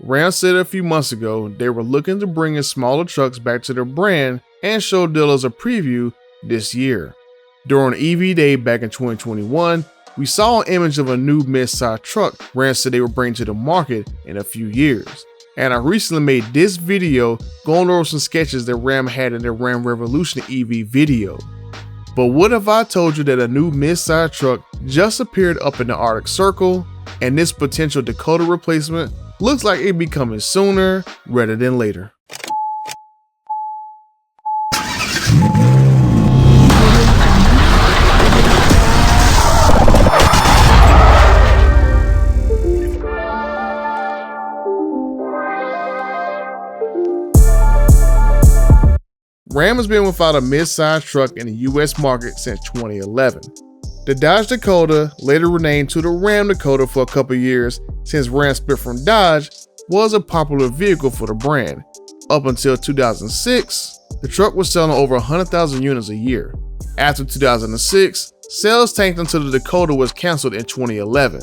Ram said a few months ago they were looking to bring in smaller trucks back to their brand and show dealers a preview this year. During EV Day back in 2021, we saw an image of a new midsize truck Ram said they were bringing to the market in a few years. And I recently made this video going over some sketches that Ram had in their Ram Revolution EV video. But what if I told you that a new midsize truck just appeared up in the Arctic Circle, and this potential Dakota replacement looks like it'd be coming sooner rather than later. Ram has been without a midsize truck in the US market since 2011. The Dodge Dakota, later renamed to the Ram Dakota for a couple years since Ram split from Dodge, was a popular vehicle for the brand. Up until 2006, the truck was selling over 100,000 units a year. After 2006, sales tanked until the Dakota was canceled in 2011.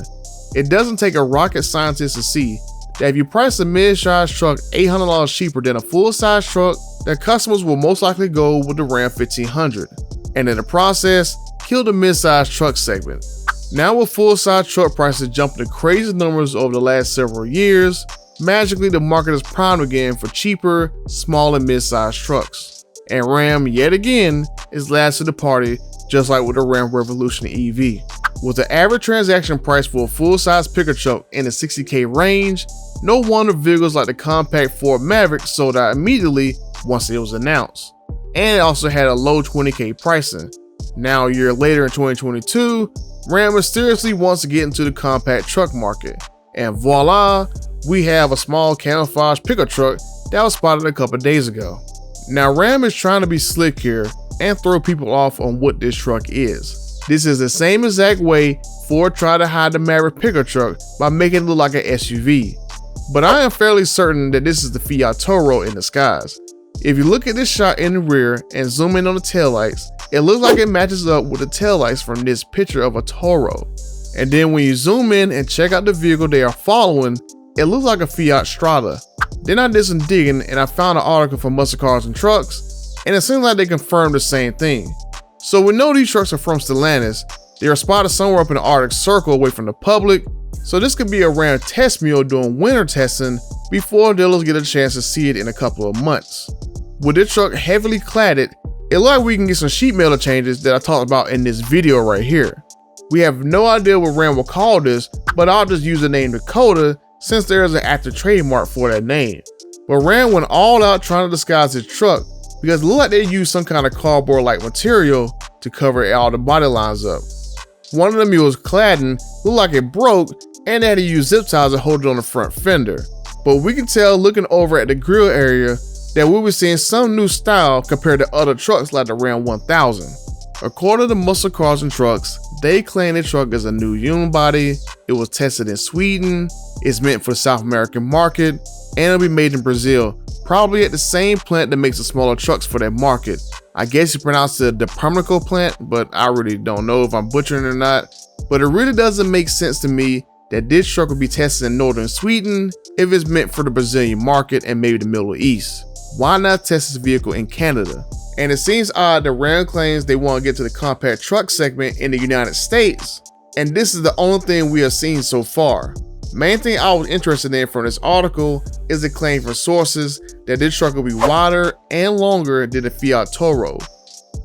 It doesn't take a rocket scientist to see that if you price a mid-size truck $800 cheaper than a full-size truck, that customers will most likely go with the Ram 1500, and in the process, kill the mid-size truck segment. Now with full-size truck prices jumping to crazy numbers over the last several years, magically the market is primed again for cheaper, small and mid-size trucks. And Ram, yet again, is last to the party, just like with the Ram Revolution EV. With the average transaction price for a full-size pickup truck in the $60K range, no wonder vehicles like the compact Ford Maverick sold out immediately once it was announced. And it also had a low $20K pricing. Now a year later in 2022, Ram mysteriously wants to get into the compact truck market. And voila, we have a small camouflaged pickup truck that was spotted a couple days ago. Now Ram is trying to be slick here and throw people off on what this truck is. This is the same exact way Ford tried to hide the Maverick pickup truck by making it look like an SUV. But I am fairly certain that this is the Fiat Toro in disguise. If you look at this shot in the rear and zoom in on the taillights, it looks like it matches up with the taillights from this picture of a Toro. And then when you zoom in and check out the vehicle they are following, it looks like a Fiat Strada. Then I did some digging and I found an article from Muscle Cars and Trucks, and it seems like they confirmed the same thing. So we know these trucks are from Stellantis. They are spotted somewhere up in the Arctic Circle away from the public, so this could be a Ram test mule doing winter testing before dealers get a chance to see it in a couple of months. With this truck heavily cladded, it looks like we can get some sheet metal changes that I talked about in this video right here. We have no idea what Ram will call this, but I'll just use the name Dakota since there is an active trademark for that name. But Ram went all out trying to disguise his truck because it looked like they used some kind of cardboard-like material to cover all the body lines up. One of the mules' cladding looked like it broke and they had to use zip ties to hold it on the front fender. But we can tell looking over at the grill area that we'll be seeing some new style compared to other trucks like the Ram 1000. According to Muscle Cars and Trucks, they claim the truck is a new unibody, it was tested in Sweden, it's meant for the South American market, and it'll be made in Brazil, probably at the same plant that makes the smaller trucks for that market. I guess you pronounce it the Permico plant, but I really don't know if I'm butchering it or not. But it really doesn't make sense to me that this truck will be tested in northern Sweden if it's meant for the Brazilian market and maybe the Middle East. Why not test this vehicle in Canada? And it seems odd that Ram claims they want to get to the compact truck segment in the United States, and this is the only thing we have seen so far. Main thing I was interested in from this article is the claim from sources that this truck will be wider and longer than the Fiat Toro.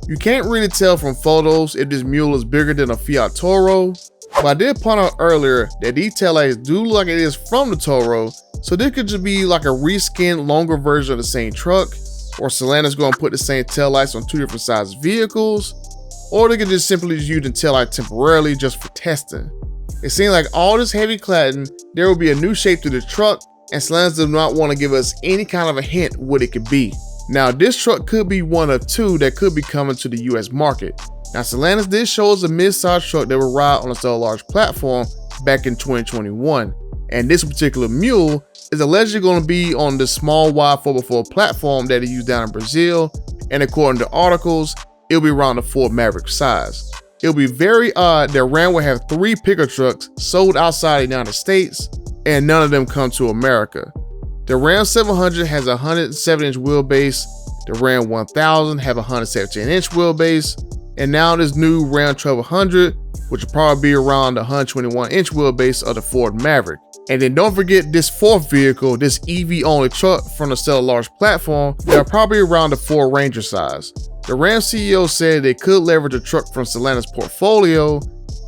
You can't really tell from photos if this mule is bigger than a Fiat Toro, but I did point out earlier that these taillights do look like it is from the Toro, so this could just be like a reskinned longer version of the same truck, or Stellantis going to put the same taillights on two different sized vehicles, or they could just simply use the taillight temporarily just for testing. It seems like all this heavy cladding, there will be a new shape to the truck, and Stellantis does not want to give us any kind of a hint what it could be. Now this truck could be one of two that could be coming to the US market. Now Stellantis did show us a mid-size truck that will ride on the STLA Platform back in 2021, and this particular mule is allegedly going to be on the small wide 4x4 platform that they use down in Brazil, and according to articles, it'll be around the Ford Maverick size. It'll be very odd that Ram will have 3 pickup trucks sold outside the United States and none of them come to America. The Ram 700 has a 107-inch wheelbase, the Ram 1000 have a 117-inch wheelbase, and now this new Ram 1200, which will probably be around the 121-inch wheelbase of the Ford Maverick. And then don't forget this fourth vehicle, this EV-only truck from the STLA Platform, they're probably around the Ford Ranger size. The Ram CEO said they could leverage a truck from Stellantis' portfolio,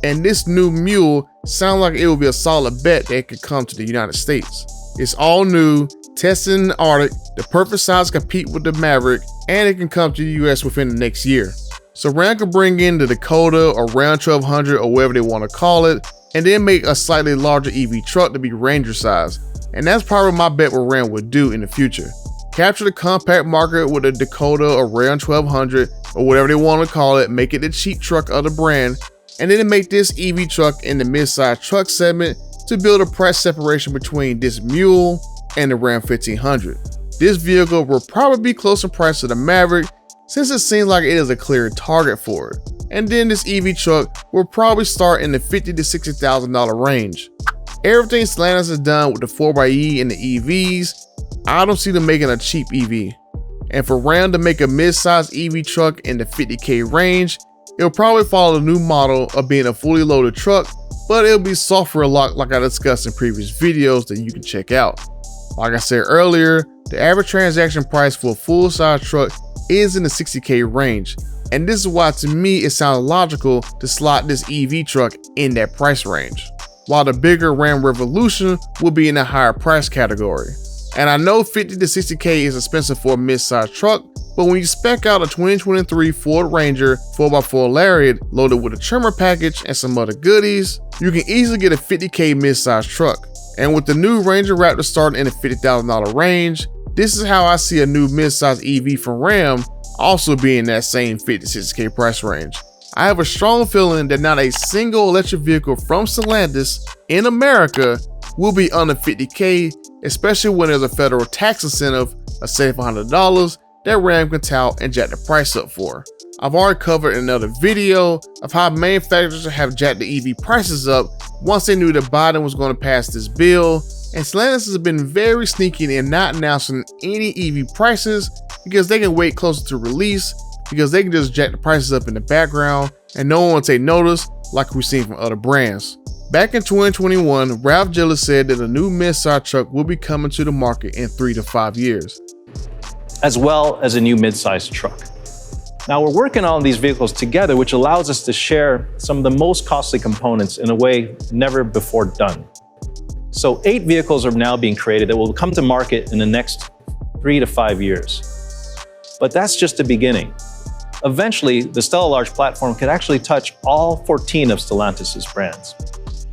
and this new mule sounds like it would be a solid bet that it could come to the United States. It's all new, tested in the Arctic, the perfect size to compete with the Maverick, and it can come to the US within the next year. So Ram can bring in the Dakota or Ram 1200 or whatever they want to call it, and then make a slightly larger EV truck to be Ranger size. And that's probably my bet what Ram would do in the future. Capture the compact market with a Dakota or Ram 1200 or whatever they want to call it, make it the cheap truck of the brand, and then make this EV truck in the mid-size truck segment to build a price separation between this mule and the Ram 1500. This vehicle will probably be close in price to the Maverick since it seems like it is a clear target for it. And then this EV truck will probably start in the $50,000 to $60,000 range. Everything Stellantis has done with the 4xe and the EVs, I don't see them making a cheap EV. And for Ram to make a mid-size EV truck in the $50K range, it'll probably follow the new model of being a fully loaded truck, but it'll be software locked like I discussed in previous videos that you can check out. Like I said earlier, the average transaction price for a full-size truck is in the $60K range, and this is why to me it sounds logical to slot this EV truck in that price range, while the bigger Ram Revolution will be in the higher price category. And I know $50 to $60K is expensive for a mid-size truck, but when you spec out a 2023 Ford Ranger 4x4 Lariat loaded with a trimmer package and some other goodies, you can easily get a $50K mid-size truck. And with the new Ranger Raptor starting in the $50,000 range, this is how I see a new mid-size EV from Ram also being in that same $50 to $60K price range. I have a strong feeling that not a single electric vehicle from Stellantis in America will be under $50K, especially when there's a federal tax incentive of $700 that Ram can tout and jack the price up for. I've already covered in another video of how manufacturers have jacked the EV prices up once they knew that Biden was going to pass this bill, and Stellantis has been very sneaky in not announcing any EV prices because they can wait closer to release, because they can just jack the prices up in the background and no one will take notice like we've seen from other brands. Back in 2021, Ralph Gillis said that a new mid-size truck will be coming to the market in 3 to 5 years, as well as a new mid-size truck. Now we're working on these vehicles together, which allows us to share some of the most costly components in a way never before done. So 8 vehicles are now being created that will come to market in the next 3 to 5 years. But that's just the beginning. Eventually, the STLA Platform could actually touch all 14 of Stellantis' brands.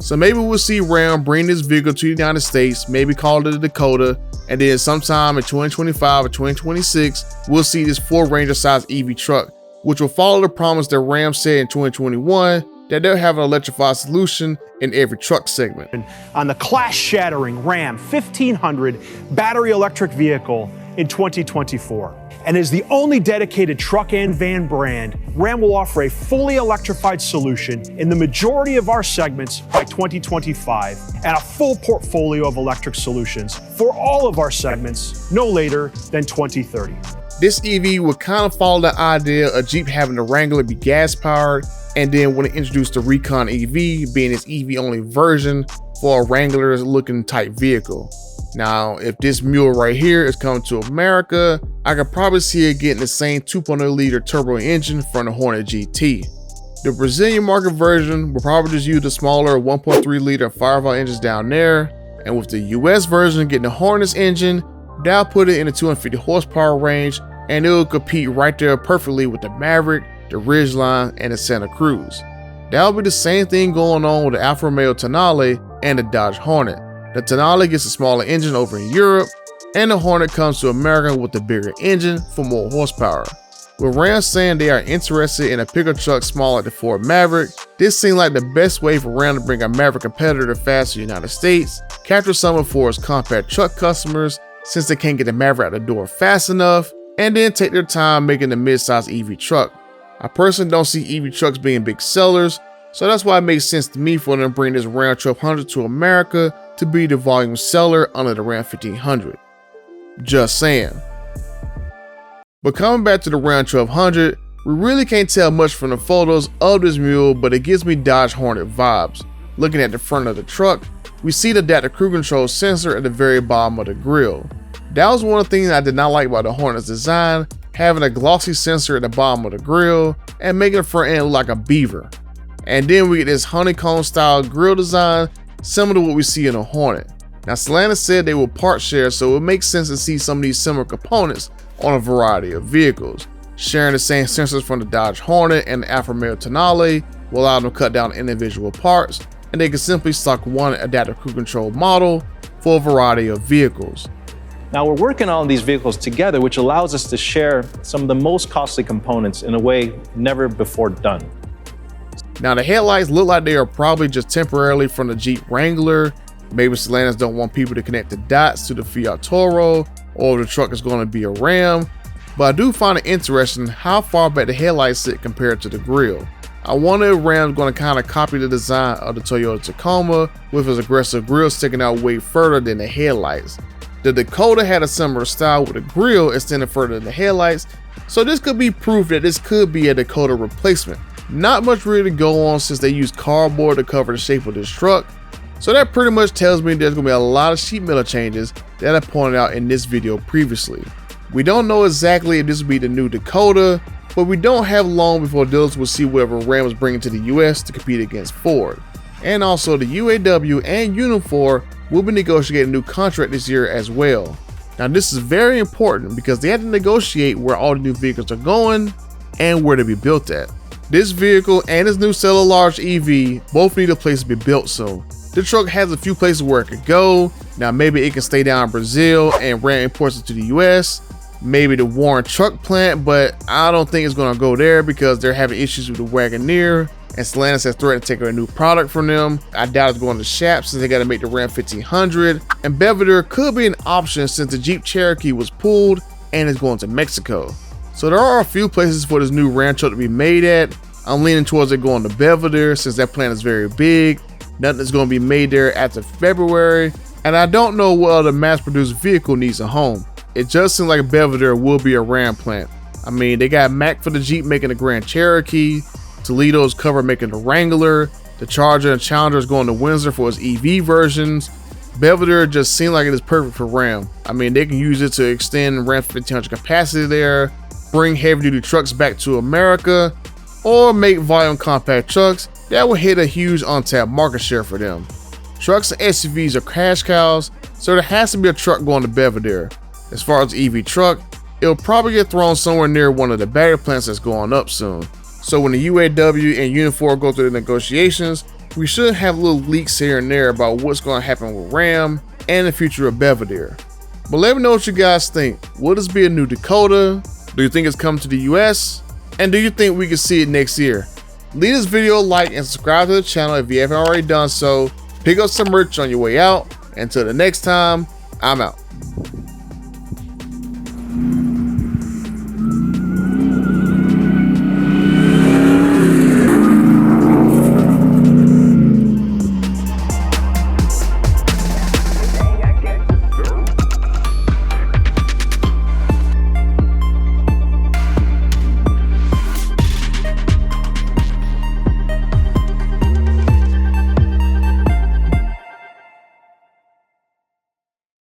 So maybe we'll see Ram bring this vehicle to the United States, maybe call it a Dakota, and then sometime in 2025 or 2026, we'll see this Ford Ranger size EV truck, which will follow the promise that Ram said in 2021 that they'll have an electrified solution in every truck segment. On the class-shattering Ram 1500 battery electric vehicle in 2024. And as the only dedicated truck and van brand, Ram will offer a fully electrified solution in the majority of our segments by 2025 and a full portfolio of electric solutions for all of our segments no later than 2030. This EV would kind of follow the idea of Jeep having the Wrangler be gas powered, and then when it introduced the Recon EV being its EV only version for a Wrangler looking type vehicle. Now, if this mule right here is coming to America, I could probably see it getting the same 2.0 liter turbo engine from the Hornet GT. The Brazilian market version will probably just use the smaller 1.3 liter Fireval engines down there, and with the US version getting the Hornet's engine, that'll put it in the 250 horsepower range, and it'll compete right there perfectly with the Maverick, the Ridgeline, and the Santa Cruz. That'll be the same thing going on with the Alfa Romeo Tonale and the Dodge Hornet. The Tonale gets a smaller engine over in Europe, and the Hornet comes to America with a bigger engine for more horsepower. With Ram saying they are interested in a pickup truck small like the Ford Maverick, this seemed like the best way for Ram to bring a Maverick competitor fast to the United States, capture some of Ford's compact truck customers since they can't get the Maverick out the door fast enough, and then take their time making the mid-size EV truck. I personally don't see EV trucks being big sellers, so that's why it makes sense to me for them to bring this Ram 1200 to America to be the volume seller under the Ram 1500. Just saying. But coming back to the Ram 1200, we really can't tell much from the photos of this mule, but it gives me Dodge Hornet vibes. Looking at the front of the truck, we see the adaptive cruise control sensor at the very bottom of the grille. That was one of the things I did not like about the Hornet's design, having a glossy sensor at the bottom of the grille and making the front end look like a beaver. And then we get this honeycomb style grille design similar to what we see in a Hornet. Now Stellantis said they will part share, so it makes sense to see some of these similar components on a variety of vehicles. Sharing the same sensors from the Dodge Hornet and the Alfa Romeo Tonale will allow them to cut down individual parts, and they can simply stock one adaptive cruise control model for a variety of vehicles. Now we're working on these vehicles together, which allows us to share some of the most costly components in a way never before done. Now the headlights look like they are probably just temporarily from the Jeep Wrangler. Maybe Stellantis don't want people to connect the dots to the Fiat Toro, or the truck is going to be a Ram. But I do find it interesting how far back the headlights sit compared to the grille. I wonder if Ram's going to kind of copy the design of the Toyota Tacoma with its aggressive grille sticking out way further than the headlights. The Dakota had a similar style with the grille extended further than the headlights, so this could be proof that this could be a Dakota replacement. Not much really to go on since they used cardboard to cover the shape of this truck, so that pretty much tells me there's going to be a lot of sheet metal changes that I pointed out in this video previously. We don't know exactly if this will be the new Dakota, but we don't have long before dealers will see whatever Ram is bringing to the US to compete against Ford. And also the UAW and Unifor will be negotiating a new contract this year as well. Now this is very important because they have to negotiate where all the new vehicles are going and where to be built at. This vehicle and its new STLA Large EV both need a place to be built soon. The truck has a few places where it could go. Now maybe it can stay down in Brazil and Ram imports it to the US. Maybe the Warren truck plant, but I don't think it's going to go there because they're having issues with the Wagoneer, and Stellantis has threatened to take a new product from them. I doubt it's going to Shap since they got to make the Ram 1500, and Belvidere could be an option since the Jeep Cherokee was pulled and is going to Mexico. So there are a few places for this new Ram truck to be made at. I'm leaning towards it going to Belvidere since that plant is very big. Nothing is going to be made there after February, and I don't know what other mass-produced vehicle needs a home. It just seems like Belvidere will be a Ram plant. I mean, they got Mack for the Jeep making the Grand Cherokee, Toledo's Cover making the Wrangler, the Charger and Challenger is going to Windsor for its EV versions. Belvidere just seems like it is perfect for Ram. I mean, they can use it to extend Ram 1500 capacity there, bring heavy-duty trucks back to America, or make volume compact trucks that will hit a huge untapped market share for them. Trucks and SUVs are cash cows, so there has to be a truck going to Belvidere. As far as EV truck, it'll probably get thrown somewhere near one of the battery plants that's going up soon. So when the UAW and Unifor go through the negotiations, we should have little leaks here and there about what's going to happen with Ram and the future of Belvidere. But let me know what you guys think. Will this be a new Dakota? Do you think it's coming to the US? And do you think we can see it next year? Leave this video a like and subscribe to the channel if you haven't already done so. Pick up some merch on your way out. Until the next time, I'm out.